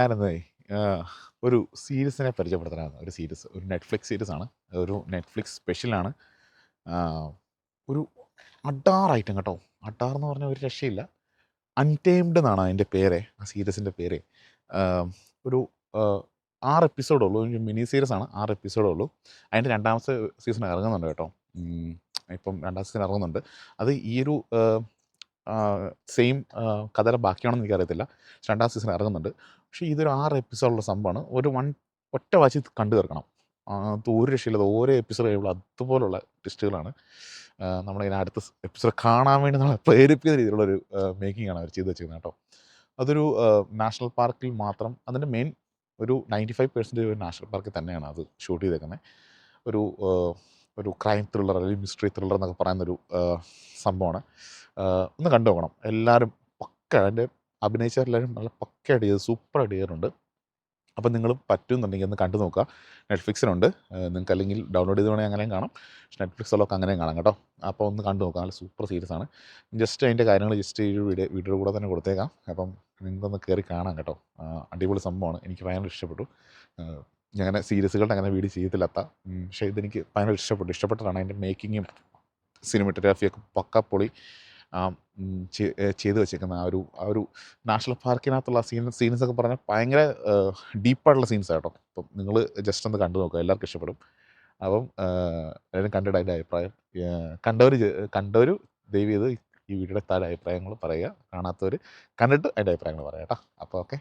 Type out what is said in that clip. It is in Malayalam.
ഞാനെന്നേ ഒരു സീരീസിനെ പരിചയപ്പെടുത്തണമായിരുന്നു. ഒരു നെറ്റ്ഫ്ലിക്സ് സീരീസാണ്. ഒരു നെറ്റ്ഫ്ലിക്സ് സ്പെഷ്യലാണ്. ആഹ്, ഒരു അഡാർ ഐറ്റം കേട്ടോ. അഡാർ എന്ന് പറഞ്ഞാൽ ഒരു രക്ഷയില്ല. അൺടൈംഡ് എന്നാണ് അതിൻ്റെ പേര്. ആ സീരീസിൻ്റെ പേര്. ആഹ്, ഒരു ആഹ്, 6 എപ്പിസോഡുള്ളൂ. ഒരു മിനി സീരീസാണ്. 6 എപ്പിസോഡുള്ളൂ. അതിൻ്റെ രണ്ടാമത്തെ സീസൺ ഇറങ്ങുന്നുണ്ട് കേട്ടോ. ഇപ്പം രണ്ടാം സീസൺ ഇറങ്ങുന്നുണ്ട്. അത് ഈ ഒരു സെയിം കഥയുടെ ബാക്കിയാണെന്ന് എനിക്കറിയത്തില്ല. രണ്ടാം സീസൺ ഇറങ്ങുന്നുണ്ട്. പക്ഷേ ഇതൊരു 6 എപ്പിസോഡുള്ള സംഭവമാണ്. ഒറ്റ വാച്ചിൽ കണ്ടു തീർക്കണം. അത് ഒരു രക്ഷയില്ല. അത് ഓരോ എപ്പിസോഡ് കഴിയുമ്പോൾ അതുപോലുള്ള ട്വിസ്റ്റുകളാണ്. നമ്മളിങ്ങനെ അടുത്ത എപ്പിസോഡ് കാണാൻ വേണ്ടി നമ്മളെ പ്രേരിപ്പിക്കുന്ന രീതിയിലുള്ളൊരു മേക്കിങ്ങാണ് അവർ ചെയ്ത് വെച്ചേക്കുന്നത് കേട്ടോ. അതൊരു നാഷണൽ പാർക്കിൽ മാത്രം അതിൻ്റെ മെയിൻ ഒരു 95% ഒരു നാഷണൽ പാർക്കിൽ തന്നെയാണ് അത് ഷൂട്ട് ചെയ്തേക്കുന്നത്. ഒരു ഒരു ക്രൈം ത്രില്ലർ അല്ലെങ്കിൽ മിസ്റ്ററി ത്രില്ലർ എന്നൊക്കെ പറയുന്നൊരു സംഭവമാണ്. ഒന്ന് കണ്ടു നോക്കണം. എല്ലാവരും പക്ക അതിൻ്റെ അഭിനയിച്ചവരെല്ലാവരും നല്ല പക്കയായിട്ട് ചെയ്ത് സൂപ്പറായിട്ട് ചെയ്തിട്ടുണ്ട്. അപ്പം നിങ്ങളും പറ്റുമെന്നുണ്ടെങ്കിൽ ഒന്ന് കണ്ടു നോക്കുക. നെറ്റ്ഫ്ലിക്സിലുണ്ട്. നിങ്ങൾക്ക് അല്ലെങ്കിൽ ഡൗൺലോഡ് ചെയ്ത് വേണമെങ്കിൽ അങ്ങനെയും കാണാം. പക്ഷേ നെറ്റ്ഫ്ലിക്സിലൊക്കെ അങ്ങനെയും കാണാം കേട്ടോ. അപ്പോൾ ഒന്ന് കണ്ടു നോക്കുക. നല്ല സൂപ്പർ സീരീസാണ്. ജസ്റ്റ് അതിൻ്റെ കാര്യങ്ങൾ ജസ്റ്റ് ഈ ഒരു വീഡിയോയുടെ കൂടെ തന്നെ കൊടുത്തേക്കാം. അപ്പം നിങ്ങൾക്കൊന്ന് കയറി കാണാം കേട്ടോ. അടിപൊളി സംഭവമാണ്. എനിക്ക് ഭയങ്കര ഇഷ്ടപ്പെട്ടു. ഞാനങ്ങനെ സീരീസുകളുടെ അങ്ങനെ വീഡിയോ ചെയ്യത്തില്ലാത്ത പക്ഷേ ഇതെനിക്ക് ഭയങ്കര ഇഷ്ടപ്പെട്ടു. ഇഷ്ടപ്പെട്ടിട്ടാണ് അതിൻ്റെ മേക്കിങ്ങും സിനിമാറ്റോഗ്രാഫിയൊക്കെ പക്കാ പൊളി. ചെയ്ത് വെച്ചേക്കുന്ന ആ ഒരു നാഷണൽ പാർക്കിനകത്തുള്ള സീൻസൊക്കെ പറഞ്ഞാൽ ഭയങ്കര ഡീപ്പായിട്ടുള്ള സീൻസാണ് കേട്ടോ. അപ്പം നിങ്ങൾ ജസ്റ്റ് ഒന്ന് കണ്ടു നോക്കുക. എല്ലാവർക്കും ഇഷ്ടപ്പെടും. അപ്പം എല്ലാവരും കണ്ടിട്ട് അതിൻ്റെ അഭിപ്രായം കണ്ടവർ ദയവ് ചെയ്ത് ഈ വീഡിയോയുടെ താഴെ അഭിപ്രായങ്ങൾ പറയുക. കാണാത്തവർ കണ്ടിട്ട് അതിൻ്റെ അഭിപ്രായങ്ങൾ പറയാം കേട്ടോ. അപ്പോൾ ഓക്കെ.